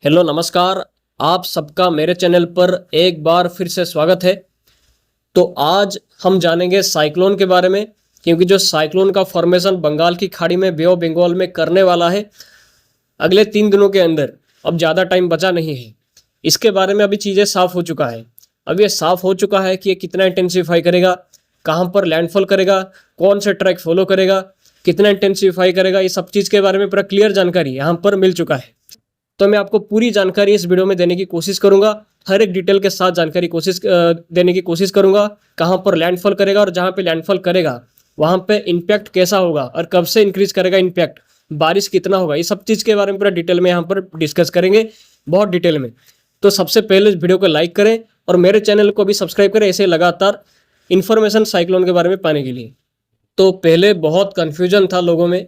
Hello नमस्कार। आप सबका मेरे चैनल पर एक बार फिर से स्वागत है। तो आज हम जानेंगे साइक्लोन के बारे में, क्योंकि जो साइक्लोन का फॉर्मेशन बंगाल की खाड़ी में बे ऑफ बंगाल में करने वाला है अगले 3 दिनों के अंदर। अब ज़्यादा टाइम बचा नहीं है। इसके बारे में अभी चीज़ें साफ हो चुका है। अब ये साफ हो चुका है कि ये कितना इंटेंसीफाई करेगा, कहाँ पर लैंडफॉल करेगा, कौन से ट्रैक फॉलो करेगा, कितना इंटेंसीफाई करेगा, ये सब चीज़ के बारे में पूरा क्लियर जानकारी यहाँ पर मिल चुका है। तो मैं आपको पूरी जानकारी इस वीडियो में देने की कोशिश करूंगा। हर एक डिटेल के साथ जानकारी देने की कोशिश करूंगा। कहाँ पर लैंडफॉल करेगा और जहाँ पे लैंडफॉल करेगा वहाँ पे इम्पैक्ट कैसा होगा और कब से इंक्रीज करेगा इम्पैक्ट, बारिश कितना होगा, ये सब चीज़ के बारे में पूरा डिटेल में यहाँ पर डिस्कस करेंगे, बहुत डिटेल में। तो सबसे पहले इस वीडियो को लाइक करें और मेरे चैनल को भी सब्सक्राइब करें ऐसे लगातार इन्फॉर्मेशन साइक्लोन के बारे में पाने के लिए। तो पहले बहुत कन्फ्यूजन था लोगों में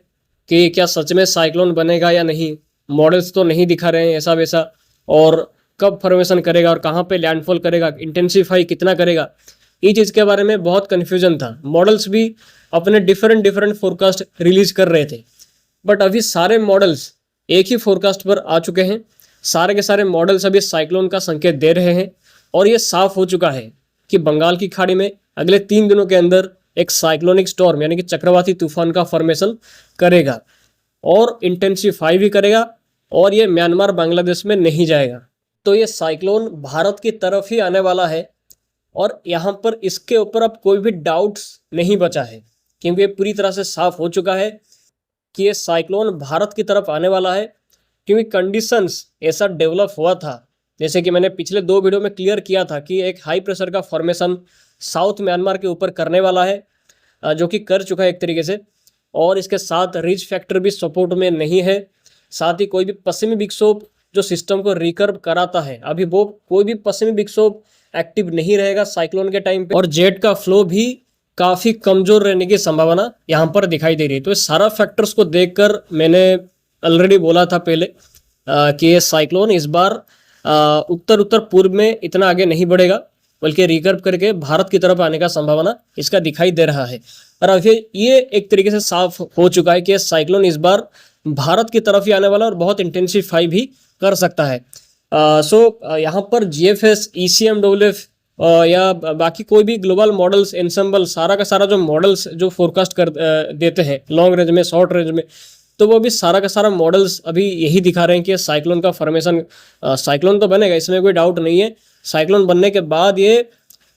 कि क्या सच में साइक्लोन बनेगा या नहीं। मॉडल्स तो नहीं दिखा रहे हैं ऐसा वैसा, और कब फॉर्मेशन करेगा और कहाँ पे लैंडफॉल करेगा, इंटेंसीफाई कितना करेगा, ये चीज़ के बारे में बहुत कन्फ्यूजन था। मॉडल्स भी अपने डिफरेंट फोरकास्ट रिलीज कर रहे थे, बट अभी सारे मॉडल्स एक ही फोरकास्ट पर आ चुके हैं। सारे के सारे मॉडल्स अभी साइक्लोन का संकेत दे रहे हैं और ये साफ हो चुका है कि बंगाल की खाड़ी में अगले 3 दिनों के अंदर एक साइक्लोनिक स्टॉर्म यानी कि चक्रवाती तूफान का फॉर्मेशन करेगा और इंटेंसीफाई भी करेगा, और ये म्यांमार बांग्लादेश में नहीं जाएगा। तो ये साइक्लोन भारत की तरफ ही आने वाला है और यहाँ पर इसके ऊपर अब कोई भी डाउट्स नहीं बचा है, क्योंकि ये पूरी तरह से साफ हो चुका है कि ये साइक्लोन भारत की तरफ आने वाला है। क्योंकि कंडीशंस ऐसा डेवलप हुआ था, जैसे कि मैंने पिछले 2 वीडियो में क्लियर किया था कि एक हाई प्रेशर का फॉर्मेशन साउथ म्यांमार के ऊपर करने वाला है, जो कि कर चुका है एक तरीके से। और इसके साथ रिच फैक्टर भी सपोर्ट में नहीं है। साथ ही कोई भी पश्चिमी विक्षोभ जो सिस्टम को रिकर्व कराता है, अभी वो कोई भी पश्चिमी विक्षोभ एक्टिव नहीं रहेगा साइक्लोन के टाइम पे, और जेट का फ्लो भी काफ़ी कमज़ोर रहने की संभावना यहाँ पर दिखाई दे रही है। तो इस सारा फैक्टर्स को देखकर मैंने ऑलरेडी बोला था पहले कि ये साइक्लोन इस बार उत्तर पूर्व में इतना आगे नहीं बढ़ेगा, बल्कि रिकर्व करके भारत की तरफ आने का संभावना इसका दिखाई दे रहा है। और अभी ये एक तरीके से साफ हो चुका है कि साइक्लोन इस बार भारत की तरफ ही आने वाला और बहुत इंटेंसीफाई भी कर सकता है। यहाँ पर GFS, ECMWF या बाकी कोई भी ग्लोबल मॉडल्स, एनसेम्बल, सारा का सारा जो मॉडल्स जो फोरकास्ट कर देते हैं लॉन्ग रेंज में, शॉर्ट रेंज में, तो वो भी सारा का सारा मॉडल्स अभी यही दिखा रहे हैं कि साइक्लोन का फॉर्मेशन, साइक्लोन तो बनेगा, इसमें कोई डाउट नहीं है। साइक्लोन बनने के बाद ये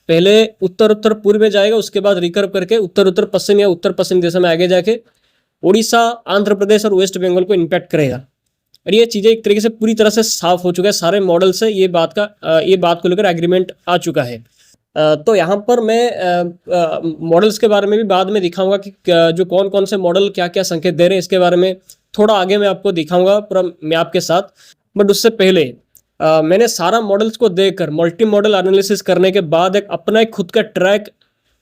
पहले उत्तर पूर्व में जाएगा, उसके बाद रिकर्व करके उत्तर पश्चिम या उत्तर पश्चिम दिशा में आगे जाके उड़ीसा, आंध्र प्रदेश और वेस्ट बंगाल को इम्पैक्ट करेगा। और ये चीज़ें एक तरीके से पूरी तरह से साफ हो चुका है। सारे मॉडल से ये बात को लेकर एग्रीमेंट आ चुका है। तो यहाँ पर मैं मॉडल्स के बारे में भी बाद में दिखाऊंगा कि जो कौन कौन से मॉडल क्या क्या संकेत दे रहे हैं, इसके बारे में थोड़ा आगे मैं आपको दिखाऊंगा पूरा मैप के साथ। बट उससे पहले मैंने सारा मॉडल्स को देखकर मल्टी मॉडल एनालिसिस करने के बाद अपना एक खुद का ट्रैक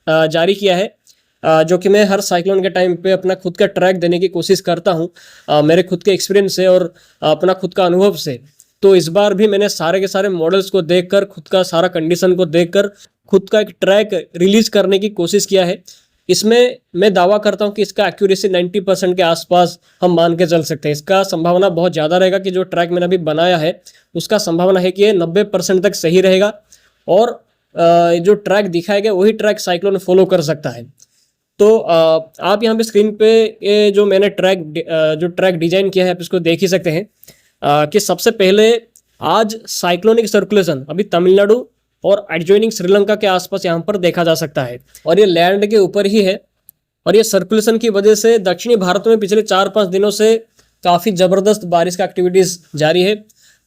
जारी किया है, जो कि मैं हर साइक्लोन के टाइम पे अपना खुद का ट्रैक देने की कोशिश करता हूँ मेरे खुद के एक्सपीरियंस से और अपना खुद का अनुभव से। तो इस बार भी मैंने सारे के सारे मॉडल्स को देखकर, खुद का सारा कंडीशन को देखकर खुद का एक ट्रैक रिलीज करने की कोशिश किया है। इसमें मैं दावा करता हूँ कि इसका एक्यूरेसी 90% के आसपास हम मान के चल सकते हैं। इसका संभावना बहुत ज़्यादा रहेगा कि जो ट्रैक मैंने अभी बनाया है उसका संभावना है कि ये 90% तक सही रहेगा, और जो ट्रैक दिखाया गया वही ट्रैक साइक्लोन फॉलो कर सकता है। तो आप यहाँ पे स्क्रीन पे ये जो मैंने ट्रैक डिजाइन किया है आप इसको देख ही सकते हैं कि सबसे पहले आज साइक्लोनिक सर्कुलेशन अभी तमिलनाडु और एडजॉइनिंग श्रीलंका के आसपास यहाँ पर देखा जा सकता है, और ये लैंड के ऊपर ही है। और ये सर्कुलेशन की वजह से दक्षिणी भारत में पिछले 4-5 दिनों से काफ़ी ज़बरदस्त बारिश का एक्टिविटीज़ जारी है।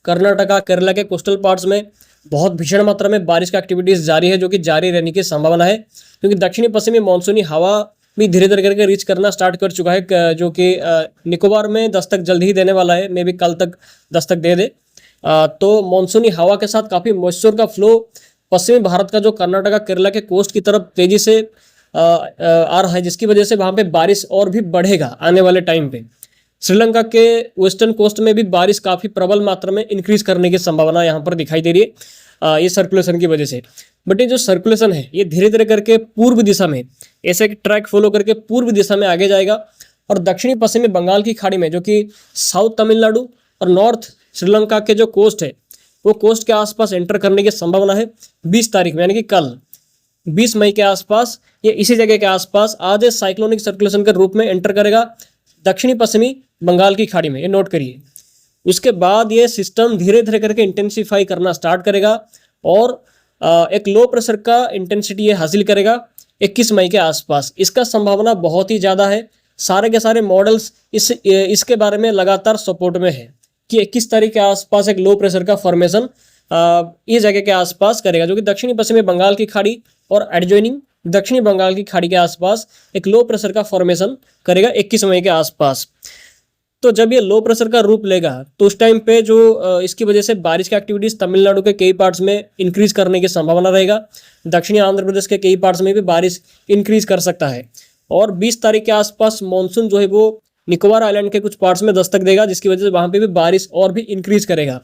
कर्नाटका, केरला के कोस्टल पार्ट्स में बहुत भीषण मात्रा में बारिश का एक्टिविटीज़ जारी है, जो कि जारी रहने की संभावना है, क्योंकि दक्षिणी पश्चिमी मानसूनी हवा भी धीरे धीरे करके रीच करना स्टार्ट कर चुका है, जो कि निकोबार में दस्तक जल्द ही देने वाला है, मे भी कल तक दस्तक दे दे। तो मानसूनी हवा के साथ काफ़ी मॉइस्चर का फ्लो पश्चिमी भारत का जो कर्नाटका, केरला के कोस्ट की तरफ तेजी से आ रहा है, जिसकी वजह से वहाँ पे बारिश और भी बढ़ेगा आने वाले टाइम पे। श्रीलंका के वेस्टर्न कोस्ट में भी बारिश काफ़ी प्रबल मात्रा में इंक्रीज करने की संभावना यहाँ पर दिखाई दे रही है ये सर्कुलेशन की वजह से। बट ये जो सर्कुलेशन है ये धीरे धीरे करके पूर्व दिशा में ऐसे ट्रैक फॉलो करके पूर्व दिशा में आगे जाएगा, और दक्षिणी पश्चिमी बंगाल की खाड़ी में, जो कि साउथ तमिलनाडु और नॉर्थ श्रीलंका के जो कोस्ट है वो कोस्ट के आसपास एंटर करने की संभावना है 20 तारीख में, यानी कि कल 20 मई के आसपास ये इसी जगह के आसपास आज साइक्लोनिक सर्कुलेशन के रूप में एंटर करेगा दक्षिणी पश्चिमी बंगाल की खाड़ी में, ये नोट करिए। उसके बाद ये सिस्टम धीरे धीरे करके इंटेंसिफाई करना स्टार्ट करेगा और एक लो प्रेशर का इंटेंसिटी ये हासिल करेगा 21 मई के आसपास। इसका संभावना बहुत ही ज़्यादा है। सारे के सारे मॉडल्स इसके बारे में लगातार सपोर्ट में है कि 21 तारीख के आसपास एक लो प्रेशर का फॉर्मेशन इस जगह के आसपास करेगा, जो कि दक्षिणी पश्चिमी बंगाल की खाड़ी और एडजॉइनिंग दक्षिणी बंगाल की खाड़ी के आसपास एक लो प्रेशर का फॉर्मेशन करेगा 21 मई के आसपास। तो जब ये लो प्रेशर का रूप लेगा तो उस टाइम पे जो इसकी वजह से बारिश की एक्टिविटीज़ तमिलनाडु के कई पार्ट्स में इंक्रीज करने की संभावना रहेगा। दक्षिणी आंध्र प्रदेश के कई पार्ट्स में भी बारिश इंक्रीज कर सकता है। और 20 तारीख के आसपास मानसून जो है वो निकोबार आइलैंड के कुछ पार्ट्स में दस्तक देगा, जिसकी वजह से वहाँ पे भी बारिश और भी इंक्रीज करेगा।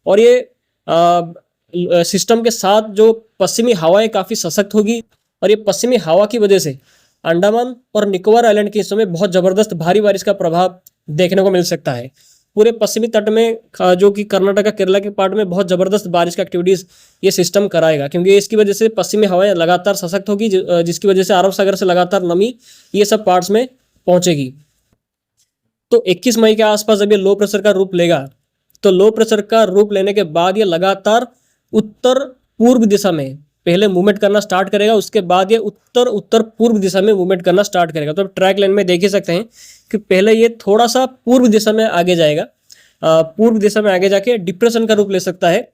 और ये सिस्टम के साथ जो पश्चिमी हवाएं काफ़ी सशक्त होगी और ये पश्चिमी हवा की वजह से अंडमान और निकोबार आइलैंड के हिस्सों में बहुत ज़बरदस्त भारी बारिश का प्रभाव देखने को मिल सकता है। पूरे पश्चिमी तट में जो कि कर्नाटका केरला के पार्ट में बहुत ज़बरदस्त बारिश की एक्टिविटीज़ ये सिस्टम कराएगा, क्योंकि इसकी वजह से पश्चिमी हवाएं लगातार सशक्त होगी, जिसकी वजह से अरब सागर से लगातार नमी ये सब पार्ट्स में पहुंचेगी। तो 21 मई के आसपास जब ये लो प्रेशर का रूप लेगा तो लो प्रेशर का रूप लेने के बाद ये लगातार उत्तर पूर्व दिशा में पहले मूवमेंट करना स्टार्ट करेगा, उसके बाद ये उत्तर उत्तर पूर्व दिशा में मूवमेंट करना स्टार्ट करेगा। तो ट्रैक लाइन में देख ही सकते हैं कि पहले ये थोड़ा सा पूर्व दिशा में आगे जाएगा, पूर्व दिशा में आगे जाके डिप्रेशन का रूप ले सकता है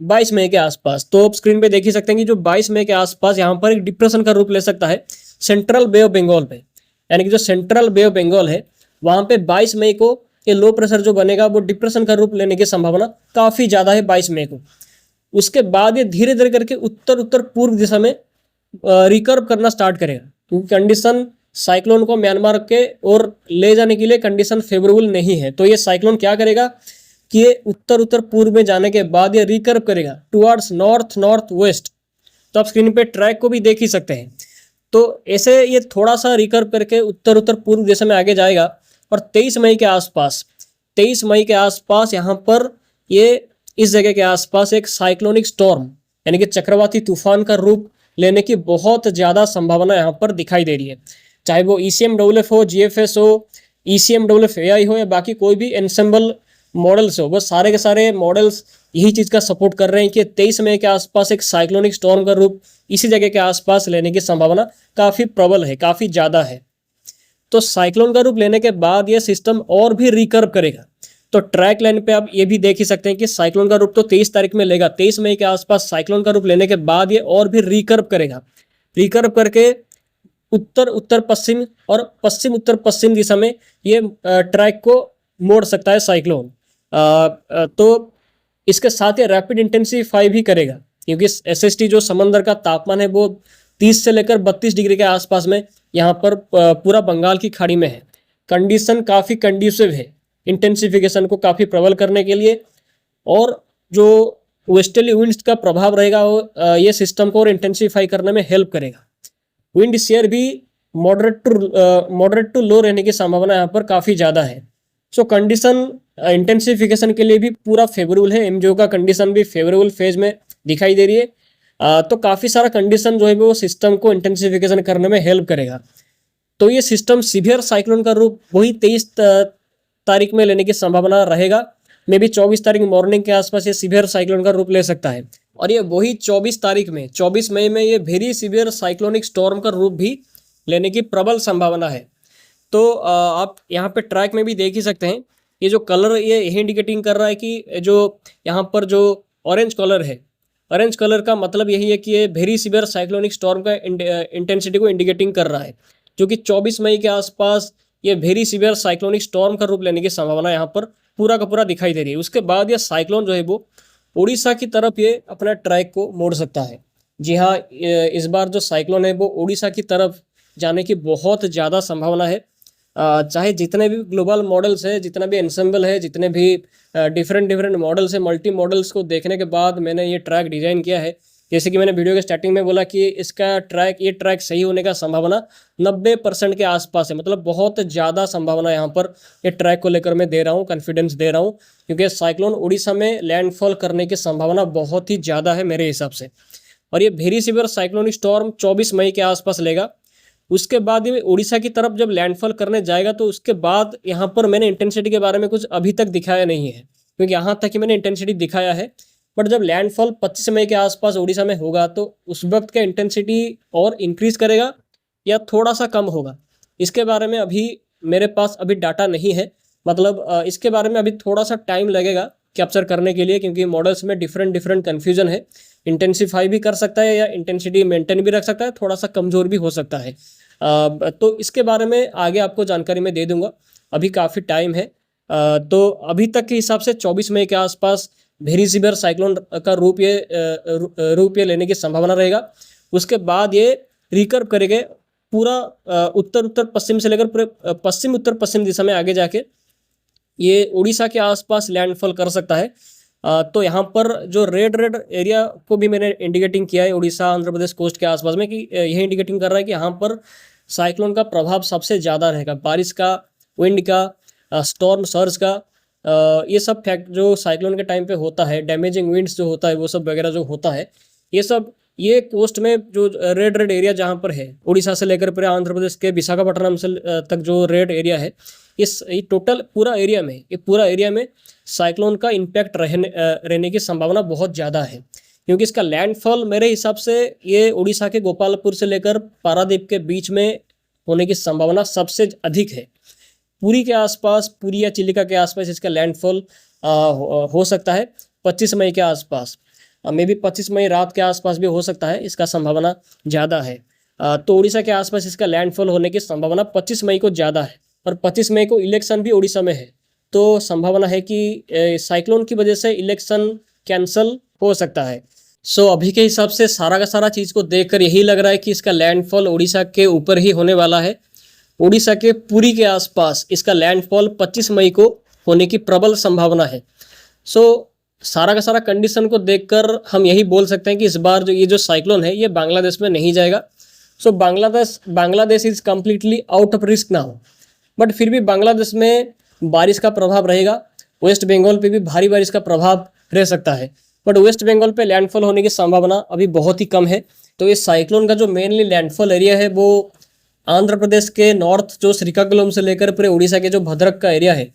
22 मई के आसपास। तो आप स्क्रीन पे देख ही सकते हैं कि जो 22 मई के आसपास यहाँ पर एक डिप्रेशन का रूप ले सकता है सेंट्रल बे ऑफ बंगाल पे, यानी कि जो सेंट्रल बे ऑफ बंगाल है वहाँ पे 22 मई को ये लो प्रेशर जो बनेगा वो डिप्रेशन का रूप लेने की संभावना काफ़ी ज़्यादा है 22 मई को। उसके बाद ये धीरे धीरे करके उत्तर उत्तर पूर्व दिशा में रिकर्व करना स्टार्ट करेगा, क्योंकि कंडीशन साइक्लोन को म्यांमार के और ले जाने के लिए कंडीशन फेवरेबल नहीं है। तो ये साइक्लोन क्या करेगा कि ये उत्तर उत्तर पूर्व में जाने के बाद ये रिकर्व करेगा टुवर्ड्स नॉर्थ नॉर्थ वेस्ट। तो आप स्क्रीन पे ट्रैक को भी देख ही सकते हैं। तो ऐसे ये थोड़ा सा रिकर्व करके उत्तर उत्तर पूर्व दिशा में आगे जाएगा और 23 मई के आसपास यहाँ पर ये इस जगह के आसपास एक साइक्लोनिक स्टॉर्म यानी कि चक्रवाती तूफान का रूप लेने की बहुत ज़्यादा संभावना यहाँ पर दिखाई दे रही है। चाहे वो ECMWF हो, GFS हो, ECMWF AI हो या बाकी कोई भी एनसेम्बल मॉडल्स हो, वो सारे के सारे मॉडल्स यही चीज़ का सपोर्ट कर रहे हैं कि 23 मई के आसपास एक साइक्लोनिक स्टॉर्म का रूप इसी जगह के आसपास लेने की संभावना काफ़ी प्रबल है, काफ़ी ज़्यादा है। तो साइक्लोन का रूप लेने के बाद ये सिस्टम और भी रिकर्व करेगा। तो ट्रैक लाइन पे आप ये भी देख ही सकते हैं कि साइक्लोन का रूप तो 23 तारीख में लेगा, 23 मई के आसपास साइक्लोन का रूप लेने के बाद ये और भी रिकर्व करेगा। रिकर्व करके उत्तर उत्तर पश्चिम और पश्चिम उत्तर पश्चिम दिशा में ये ट्रैक को मोड़ सकता है साइक्लोन। तो इसके साथ ही रैपिड इंटेंसिफाई भी करेगा, क्योंकि SST जो समंदर का तापमान है वो 30 से लेकर 32 डिग्री के आसपास में यहाँ पर पूरा बंगाल की खाड़ी में है। कंडीशन काफ़ी कंड्यूसिव है इंटेंसिफिकेशन को काफ़ी प्रबल करने के लिए, और जो वेस्टर्ली विंड्स का प्रभाव रहेगा वो ये सिस्टम को और इंटेंसिफाई करने में हेल्प करेगा। विंड शेयर भी मॉडरेट टू लो रहने की संभावना यहाँ पर काफ़ी ज़्यादा है। सो कंडीशन इंटेंसिफिकेशन के लिए भी पूरा फेवरेबल है। MJO का कंडीशन भी फेवरेबल फेज में दिखाई दे रही है। तो काफ़ी सारा कंडीशन जो है वो सिस्टम को इंटेंसिफिकेशन करने में हेल्प करेगा। तो ये सिस्टम सीवियर साइक्लोन का रूप वही 23 तारीख में लेने की संभावना रहेगा। मे भी 24 तारीख मॉर्निंग के आसपास ये सीवियर साइक्लोन का रूप ले सकता है, और ये वही 24 तारीख में 24 मई में ये वेरी सीवियर साइक्लोनिक स्टॉर्म का रूप भी लेने की प्रबल संभावना है। तो आप यहाँ पे ट्रैक में भी देख ही सकते हैं, ये जो कलर ये इंडिकेटिंग कर रहा है कि जो यहाँ पर जो ऑरेंज कलर है, ऑरेंज कलर का मतलब यही है कि ये वेरी सीवियर साइक्लोनिक स्टॉर्म का इंटेंसिटी को इंडिकेटिंग कर रहा है, जो कि 24 मई के आसपास ये वेरी सीवियर साइक्लोनिक स्टॉर्म का रूप लेने की संभावना यहाँ पर पूरा का पूरा दिखाई दे रही है। उसके बाद ये साइक्लोन जो है वो उड़ीसा की तरफ ये अपना ट्रैक को मोड़ सकता है। जी हाँ, इस बार जो साइक्लोन है वो उड़ीसा की तरफ जाने की बहुत ज़्यादा संभावना है। चाहे जितने भी ग्लोबल मॉडल्स है, जितना भी एनसेम्बल है, जितने भी डिफरेंट मॉडल्स है, मल्टी मॉडल्स को देखने के बाद मैंने ये ट्रैक डिज़ाइन किया है जैसे कि मैंने वीडियो के स्टार्टिंग में बोला कि ये ट्रैक सही होने का संभावना 90% के आसपास है, मतलब बहुत ज़्यादा संभावना यहाँ पर ये ट्रैक को लेकर मैं दे रहा हूँ, कॉन्फिडेंस दे रहा हूँ, क्योंकि साइक्लोन उड़ीसा में लैंडफॉल करने की संभावना बहुत ही ज़्यादा है मेरे हिसाब से। और ये वेरी सीवियर साइक्लोनिक स्टॉर्म 24 मई के आसपास लेगा। उसके बाद ये उड़ीसा की तरफ जब लैंडफॉल करने जाएगा तो उसके बाद यहाँ पर मैंने इंटेंसिटी के बारे में कुछ अभी तक दिखाया नहीं है, क्योंकि यहाँ तक ही मैंने इंटेंसिटी दिखाया है। बट जब लैंडफॉल 25 मई के आसपास उड़ीसा में होगा तो उस वक्त का इंटेंसिटी और इंक्रीज करेगा या थोड़ा सा कम होगा, इसके बारे में अभी मेरे पास अभी डाटा नहीं है। मतलब इसके बारे में अभी थोड़ा सा टाइम लगेगा कैप्चर करने के लिए, क्योंकि मॉडल्स में डिफरेंट कन्फ्यूजन है। इंटेंसिफाई भी कर सकता है या इंटेंसिटी मेंटेन भी रख सकता है, थोड़ा सा कमज़ोर भी हो सकता है। तो इसके बारे में आगे आपको जानकारी मैं दे दूंगा, अभी काफ़ी टाइम है। तो अभी तक के हिसाब से 24 मई के आसपास वेरी सीवियर साइक्लोन का रूप ये लेने की संभावना रहेगा। उसके बाद ये रिकर्व करेंगे पूरा उत्तर पश्चिम से लेकर पूरे पश्चिम उत्तर पश्चिम दिशा में आगे जाके ये उड़ीसा के आसपास लैंडफॉल कर सकता है। तो यहाँ पर जो रेड एरिया को भी मैंने इंडिकेटिंग किया है उड़ीसा आंध्र प्रदेश कोस्ट के आसपास में, कि यही इंडिकेटिंग कर रहा है कि यहाँ पर साइक्लोन का प्रभाव सबसे ज़्यादा रहेगा। बारिश का, विंड का, स्टॉर्म सर्ज का, ये सब फैक्ट जो साइक्लोन के टाइम पे होता है, डैमेजिंग विंड्स जो होता है वो सब वगैरह जो होता है, ये कोस्ट में जो रेड एरिया जहाँ पर है उड़ीसा से लेकर पूरे आंध्र प्रदेश के विशाखापट्टनम से तक जो रेड एरिया है, ये टोटल पूरा एरिया में साइक्लोन का इम्पैक्ट रहने की संभावना बहुत ज़्यादा है, क्योंकि इसका लैंडफॉल मेरे हिसाब से ये उड़ीसा के गोपालपुर से लेकर पारादीप के बीच में होने की संभावना सबसे अधिक है। पुरी के आसपास, पुरी या चिलिका के आसपास इसका लैंडफॉल हो सकता है 25 मई के आसपास, मे बी 25 मई रात के आसपास भी हो सकता है, इसका संभावना ज़्यादा है। तो उड़ीसा के आसपास इसका लैंडफॉल होने की संभावना 25 मई को ज़्यादा है, और 25 मई को इलेक्शन भी उड़ीसा में है, तो संभावना है कि साइक्लोन की वजह से इलेक्शन कैंसल हो सकता है। सो अभी के हिसाब से सारा का सारा चीज़ को देखकर यही लग रहा है कि इसका लैंडफॉल उड़ीसा के ऊपर ही होने वाला है। उड़ीसा के पुरी के आसपास इसका लैंडफॉल 25 मई को होने की प्रबल संभावना है। सो सारा का सारा कंडीशन को देखकर हम यही बोल सकते हैं कि इस बार जो ये साइक्लोन है ये बांग्लादेश में नहीं जाएगा। So Bangladesh is completely out of risk now, but फिर भी बांग्लादेश में बारिश का प्रभाव रहेगा। वेस्ट बंगाल पे भी भारी बारिश का प्रभाव रह सकता है, बट वेस्ट बंगाल पे लैंडफॉल होने की संभावना अभी बहुत ही कम है। तो इस साइक्लोन का जो मेनली लैंडफॉल एरिया है वो आंध्र प्रदेश के नॉर्थ जो श्रीकाकुलम से लेकर पूरे उड़ीसा के जो भद्रक का एरिया है,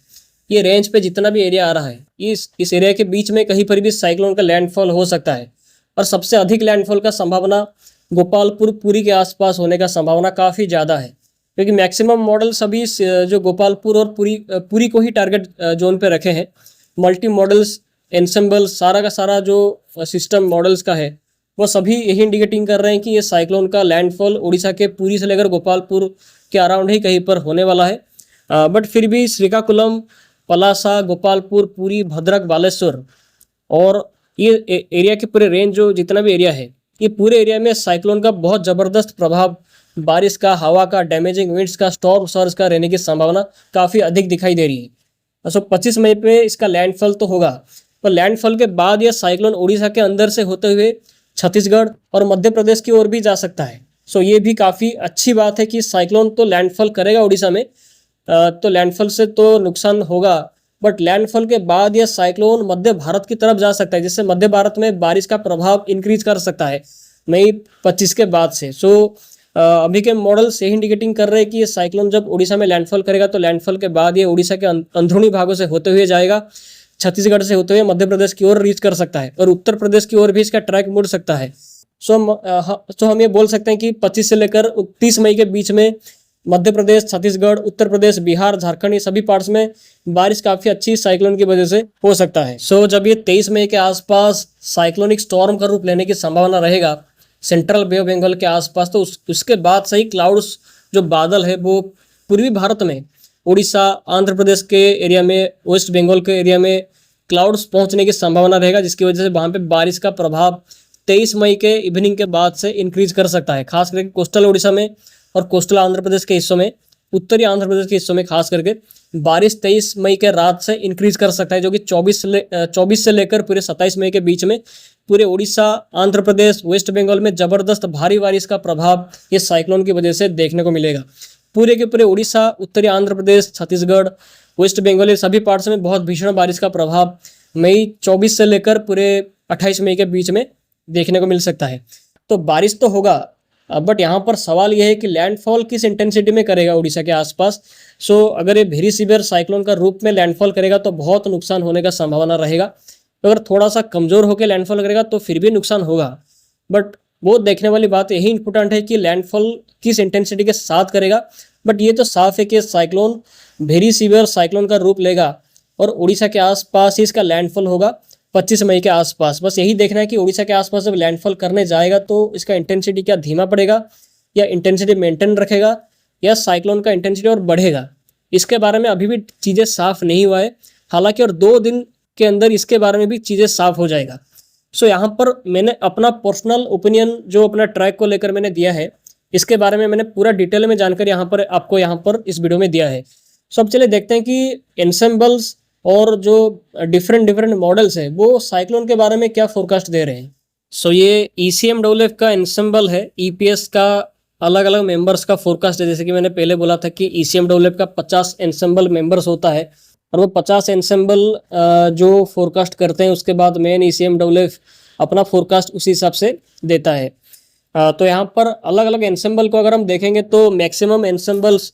ये रेंज पे जितना भी एरिया आ रहा है, इस एरिया के बीच में कहीं पर भी साइक्लोन का लैंडफॉल हो सकता है। और सबसे अधिक लैंडफॉल का संभावना गोपालपुर, पुरी के आसपास होने का संभावना काफ़ी ज़्यादा है, क्योंकि मैक्सिमम मॉडल सभी जो गोपालपुर और पुरी को ही टारगेट जोन पे रखे हैं। मल्टी मॉडल्स एनसेम्बल सारा का सारा जो सिस्टम मॉडल्स का है वो सभी यही इंडिकेटिंग कर रहे हैं कि ये साइक्लोन का लैंडफॉल उड़ीसा के पुरी से लेकर गोपालपुर के अराउंड ही कहीं पर होने वाला है। बट फिर भी श्रीकाकुलम, पलासा, गोपालपुर, पुरी, भद्रक, बालेश्वर और ये एरिया के पूरे रेंज जो जितना भी एरिया है, ये पूरे एरिया में साइक्लोन का बहुत ज़बरदस्त प्रभाव, बारिश का, हवा का, डैमेजिंग विंड्स का, स्टॉर्म सर्ज का रहने की संभावना काफ़ी अधिक दिखाई दे रही है। सो 25 मई पे इसका लैंडफॉल तो होगा, पर लैंडफॉल के बाद यह साइक्लोन उड़ीसा के अंदर से होते हुए छत्तीसगढ़ और मध्य प्रदेश की ओर भी जा सकता है। सो ये भी काफ़ी अच्छी बात है कि साइक्लोन तो लैंडफॉल करेगा उड़ीसा में, तो लैंडफॉल से तो नुकसान होगा, बट लैंडफॉल के बाद यह साइक्लोन मध्य भारत की तरफ जा सकता है, जिससे मध्य भारत में बारिश का प्रभाव इंक्रीज कर सकता है मई 25 के बाद से। सो अभी के मॉडल्स यही इंडिकेटिंग कर रहे हैं कि ये साइक्लोन जब उड़ीसा में लैंडफॉल करेगा तो लैंडफॉल के बाद ये उड़ीसा के अंदरूनी भागों से होते हुए जाएगा, छत्तीसगढ़ से होते हुए मध्य प्रदेश की ओर रीच कर सकता है, और उत्तर प्रदेश की ओर भी इसका ट्रैक मुड़ सकता है। सो हम ये बोल सकते हैं कि 25 से लेकर 30 मई के बीच में मध्य प्रदेश, छत्तीसगढ़, उत्तर प्रदेश, बिहार, झारखंड, ये सभी पार्ट्स में बारिश काफ़ी अच्छी साइक्लोन की वजह से हो सकता है। सो जब ये 23 मई के आसपास साइक्लोनिक स्टॉर्म का रूप लेने की संभावना रहेगा सेंट्रल बे ऑफ बंगाल के आसपास, तो उसके बाद सही क्लाउड्स जो बादल है वो पूर्वी भारत में, उड़ीसा, आंध्र प्रदेश के एरिया में, वेस्ट बंगाल के एरिया में क्लाउड्स पहुंचने की संभावना रहेगा, जिसकी वजह से वहाँ पे बारिश का प्रभाव 23 मई के इवनिंग के बाद से इंक्रीज कर सकता है, खास करके कोस्टल उड़ीसा में और कोस्टल आंध्र प्रदेश के हिस्सों में उत्तरी आंध्र प्रदेश के हिस्सों में खास करके बारिश 23 मई के रात से इंक्रीज कर सकता है, जो कि 24 से लेकर पूरे 27 मई के बीच में पूरे उड़ीसा, आंध्र प्रदेश, वेस्ट बंगाल में जबरदस्त भारी बारिश का प्रभाव इस साइक्लोन की वजह से देखने को मिलेगा। पूरे के पूरे उड़ीसा, उत्तरी आंध्र प्रदेश, छत्तीसगढ़, वेस्ट बंगाल, ये सभी पार्ट्स में बहुत भीषण बारिश का प्रभाव मई 24 से लेकर पूरे 28 मई के बीच में देखने को मिल सकता है। तो बारिश तो होगा, बट यहाँ पर सवाल यह है कि लैंडफॉल किस इंटेंसिटी में करेगा उड़ीसा के आसपास। सो अगर ये वेरी सीवियर साइक्लोन का रूप में लैंडफॉल करेगा तो बहुत नुकसान होने का संभावना रहेगा। तो अगर थोड़ा सा कमज़ोर होकर लैंडफॉल करेगा तो फिर भी नुकसान होगा, बट वो देखने वाली बात यही इंपॉर्टेंट है कि लैंडफॉल किस इंटेंसिटी के साथ करेगा। बट ये तो साफ है कि साइक्लोन वेरी सीवियर साइक्लोन का रूप लेगा और उड़ीसा के आसपास ही इसका लैंडफॉल होगा 25 मई के आसपास। बस यही देखना है कि उड़ीसा के आसपास जब लैंडफॉल करने जाएगा तो इसका इंटेंसिटी क्या धीमा पड़ेगा या इंटेंसिटी मेंटेन रखेगा या साइक्लोन का इंटेंसिटी और बढ़ेगा। इसके बारे में अभी भी चीज़ें साफ नहीं हुआ है, हालांकि और 2 दिन के अंदर इसके बारे में भी चीज़ें साफ हो जाएगा। सो यहाँ पर मैंने अपना पर्सनल ओपिनियन जो अपना ट्रैक को लेकर मैंने दिया है, इसके बारे में मैंने पूरा डिटेल में जानकारी यहाँ पर आपको यहाँ पर इस वीडियो में दिया है। सो अब चलिए देखते हैं कि एनसेम्बल्स और जो डिफरेंट मॉडल्स है वो साइक्लोन के बारे में क्या फोरकास्ट दे रहे हैं। सो ये ECMWF का एनसेम्बल है, EPS का अलग अलग मेंबर्स का फोरकास्ट है। जैसे कि मैंने पहले बोला था कि ECMWF का 50 एनसेम्बल मेंबर्स होता है और वो 50 एनसेम्बल जो फोरकास्ट करते हैं उसके बाद मेन ECMWF अपना फोरकास्ट उसी हिसाब से देता है। तो यहाँ पर अलग अलग एनसेम्बल को अगर हम देखेंगे तो मैक्सिमम एनसेम्बल्स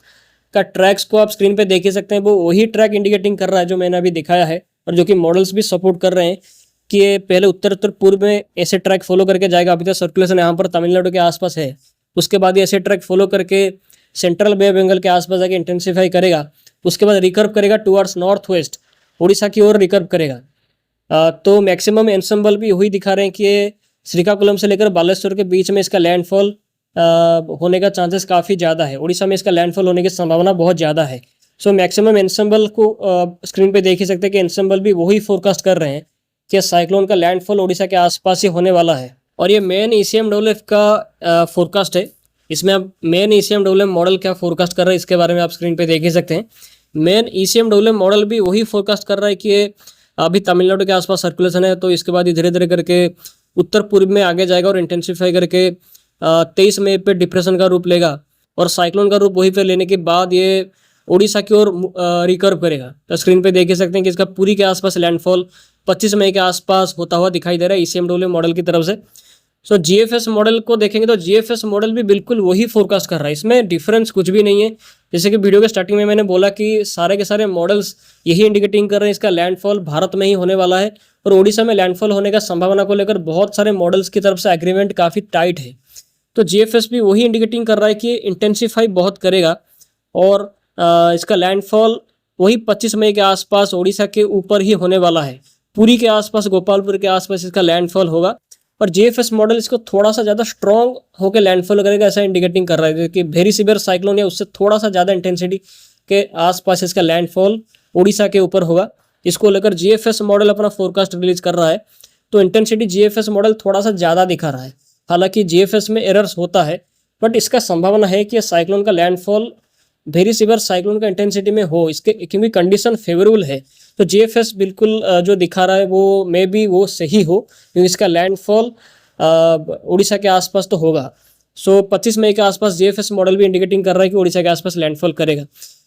का ट्रैक्स को आप स्क्रीन पे देख ही सकते हैं, वो वही ट्रैक इंडिकेटिंग कर रहा है जो मैंने अभी दिखाया है और जो कि मॉडल्स भी सपोर्ट कर रहे हैं कि ये पहले उत्तर पूर्व में ऐसे ट्रैक फॉलो करके जाएगा। अभी तो सर्कुलेशन यहाँ पर तमिलनाडु के आसपास है, उसके बाद ये ऐसे ट्रैक फॉलो करके सेंट्रल बे ऑफ बंगाल के आसपास जाके इंटेंसिफाई करेगा, उसके बाद रिकर्व करेगा टुवर्ड्स नॉर्थ वेस्ट, उड़ीसा की ओर रिकर्व करेगा। तो मैक्सिमम एनसेम्बल भी वही दिखा रहे हैं कि ये श्रीकाकुलम से लेकर बालेश्वर के बीच में इसका लैंडफॉल होने का चांसेस काफ़ी ज़्यादा है। उड़ीसा में इसका लैंडफॉल होने की संभावना बहुत ज़्यादा है। सो मैक्सिमम एनसेम्बल को स्क्रीन पे देख ही सकते हैं कि एनसेम्बल भी वही फोरकास्ट कर रहे हैं कि साइक्लोन का लैंडफॉल उड़ीसा के आसपास ही होने वाला है। और ये मेन ECMWF का फोरकास्ट है। इसमें अब मेन ECMWF मॉडल क्या फोरकास्ट कर रहा है इसके बारे में आप स्क्रीन पे देख ही सकते हैं। मेन ECMWF मॉडल भी वही फोरकास्ट कर रहा है कि अभी तमिलनाडु के आसपास सर्कुलेशन है, तो इसके बाद धीरे धीरे करके उत्तर पूर्व में आगे जाएगा और इंटेंसिफाई करके 23 मई पे डिप्रेशन का रूप लेगा और साइक्लोन का रूप वहीं पे लेने के बाद ये उड़ीसा की ओर रिकर्व करेगा। तो स्क्रीन पे देख ही सकते हैं कि इसका पूरी के आसपास लैंडफॉल 25 मई के आसपास होता हुआ दिखाई दे रहा है ECMWF मॉडल की तरफ से। सो GFS मॉडल को देखेंगे तो GFS मॉडल भी बिल्कुल वही फोरकास्ट कर रहा है, इसमें डिफरेंस कुछ भी नहीं है। जैसे कि वीडियो के स्टार्टिंग में मैंने बोला कि सारे के सारे मॉडल्स यही इंडिकेटिंग कर रहे हैं इसका लैंडफॉल भारत में ही होने वाला है और उड़ीसा में लैंडफॉल होने का संभावना को लेकर बहुत सारे मॉडल्स की तरफ से एग्रीमेंट काफ़ी टाइट है। तो GFS भी वही इंडिकेटिंग कर रहा है कि इंटेंसिफाई बहुत करेगा और इसका लैंडफॉल वही 25 मई के आसपास उड़ीसा के ऊपर ही होने वाला है। पुरी के आसपास, गोपालपुर के आसपास इसका लैंडफॉल होगा और GFS मॉडल इसको थोड़ा सा ज़्यादा स्ट्रॉन्ग होकर लैंडफॉल करेगा ऐसा इंडिकेटिंग कर रहा है कि वेरी सीवियर साइक्लोन है उससे थोड़ा सा ज़्यादा इंटेंसिटी के आसपास इसका लैंडफॉल उड़ीसा के ऊपर होगा। इसको लेकर GFS मॉडल अपना फोरकास्ट रिलीज कर रहा है। तो इंटेंसिटी GFS मॉडल थोड़ा सा ज़्यादा दिखा रहा है। हालांकि GFS में एरर्स होता है, बट इसका संभावना है कि साइक्लोन का लैंडफॉल वेरी सीवियर साइक्लोन का इंटेंसिटी में हो, इसके क्योंकि कंडीशन फेवरेबल है। तो GFS बिल्कुल जो दिखा रहा है वो मे बी वो सही हो क्योंकि इसका लैंडफॉल उड़ीसा के आसपास तो होगा। सो 25 मई के आसपास GFS मॉडल भी इंडिकेटिंग कर रहा है कि उड़ीसा के आसपास लैंडफॉल करेगा।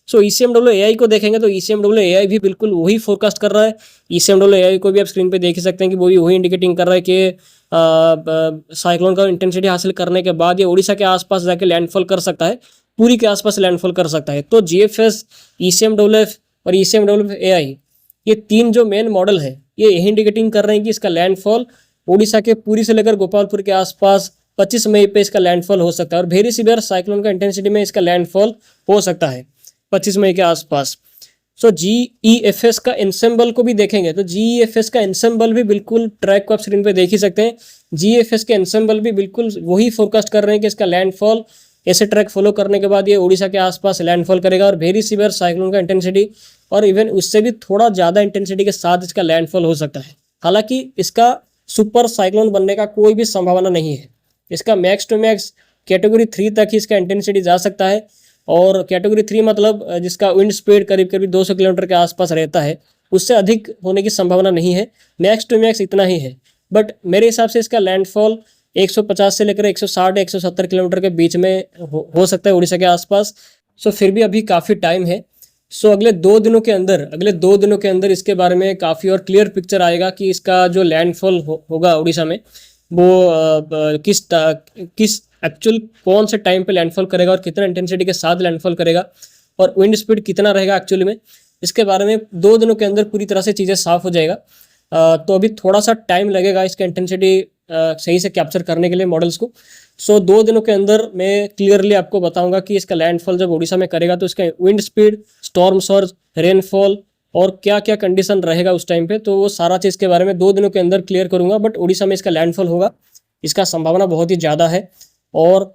सो ECMWF AI को देखेंगे तो ECMWF AI भी बिल्कुल वही फोरकास्ट कर रहा है। ECMWF AI को भी आप स्क्रीन पे देख ही सकते हैं कि वो भी वही इंडिकेटिंग कर रहा है कि साइक्लोन का इंटेंसिटी हासिल करने के बाद ये उड़ीसा के आसपास जाके लैंडफॉल कर सकता है, पूरी के आसपास लैंडफॉल कर सकता है। तो GFS, ECMWF और ECMWF AI ये 3 जो मेन मॉडल है ये यही इंडिकेटिंग कर रहे हैं कि इसका लैंडफॉल उड़ीसा के पुरी से लेकर गोपालपुर के आसपास 25 मई पे इसका लैंडफॉल हो सकता है और वेरी सीवियर साइक्लोन का इंटेंसिटी में इसका लैंडफॉल हो सकता है 25 मई के आसपास। सो GEFS का एनसेम्बल को भी देखेंगे तो GEFS का एनसेम्बल भी बिल्कुल ट्रैक को आप स्क्रीन पे देख ही सकते हैं। GEFS के एनसेम्बल भी बिल्कुल वही फोरकास्ट कर रहे हैं कि इसका लैंडफॉल ऐसे ट्रैक फॉलो करने के बाद ये उड़ीसा के आसपास लैंडफॉल करेगा और वेरी सीवियर साइक्लोन का इंटेंसिटी और इवन उससे भी थोड़ा ज़्यादा इंटेंसिटी के साथ इसका लैंडफॉल हो सकता है। हालांकि इसका सुपर साइक्लोन बनने का कोई भी संभावना नहीं है। इसका मैक्स टू मैक्स कैटेगरी 3 तक ही इसका इंटेंसिटी जा सकता है और कैटेगरी 3 मतलब जिसका विंड स्पीड करीब करीब 200 किलोमीटर के आसपास रहता है, उससे अधिक होने की संभावना नहीं है। मैक्स टू मैक्स इतना ही है। बट मेरे हिसाब से इसका लैंडफॉल 150 से लेकर 160 170 किलोमीटर के बीच में हो सकता है उड़ीसा के आसपास। सो फिर भी अभी काफ़ी टाइम है। सो अगले 2 दिनों के अंदर इसके बारे में काफ़ी और क्लियर पिक्चर आएगा कि इसका जो लैंडफॉल होगा उड़ीसा में वो किस एक्चुअल कौन से टाइम पे लैंडफॉल करेगा और कितना इंटेंसिटी के साथ लैंडफॉल करेगा और विंड स्पीड कितना रहेगा एक्चुअली में। इसके बारे में 2 दिनों के अंदर पूरी तरह से चीज़ें साफ हो जाएगा। तो अभी थोड़ा सा टाइम लगेगा इसका इंटेंसिटी सही से कैप्चर करने के लिए मॉडल्स को। सो 2 दिनों के अंदर मैं क्लियरली आपको बताऊंगा कि इसका लैंडफॉल जब उड़ीसा में करेगा तो इसका wind speed, storm surge, rainfall और क्या क्या कंडीशन रहेगा उस टाइम पे, तो वो सारा चीज़ के बारे में 2 दिनों के अंदर क्लियर करूंगा। बट उड़ीसा में इसका लैंडफॉल होगा, इसका संभावना बहुत ही ज़्यादा है। और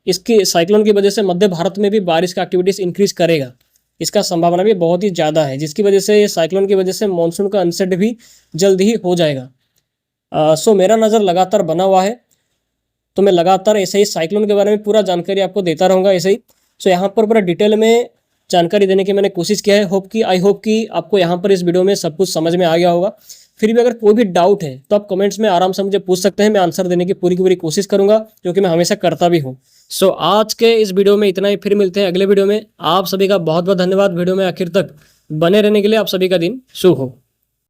इसकी साइक्लोन की वजह से मध्य भारत में भी बारिश का एक्टिविटीज़ इंक्रीज करेगा, इसका संभावना भी बहुत ही ज़्यादा है, जिसकी वजह से ये साइक्लोन की वजह से मानसून का अनसेट भी जल्द ही हो जाएगा। सो मेरा नज़र लगातार बना हुआ है, तो मैं लगातार ऐसे ही साइक्लोन के बारे में पूरा जानकारी आपको देता रहूँगा ऐसे ही। सो यहाँ पर पूरा डिटेल में जानकारी देने की मैंने कोशिश किया है। आई होप कि आपको यहाँ पर इस वीडियो में सब कुछ समझ में आ गया होगा। फिर भी अगर कोई भी डाउट है तो आप कमेंट्स में आराम से मुझे पूछ सकते हैं, मैं आंसर देने की पूरी कोशिश करूंगा, क्योंकि मैं हमेशा करता भी हूँ। सो आज के इस वीडियो में इतना ही, फिर मिलते हैं अगले वीडियो में। आप सभी का बहुत बहुत धन्यवाद वीडियो में आखिर तक बने रहने के लिए। आप सभी का दिन शुभ हो।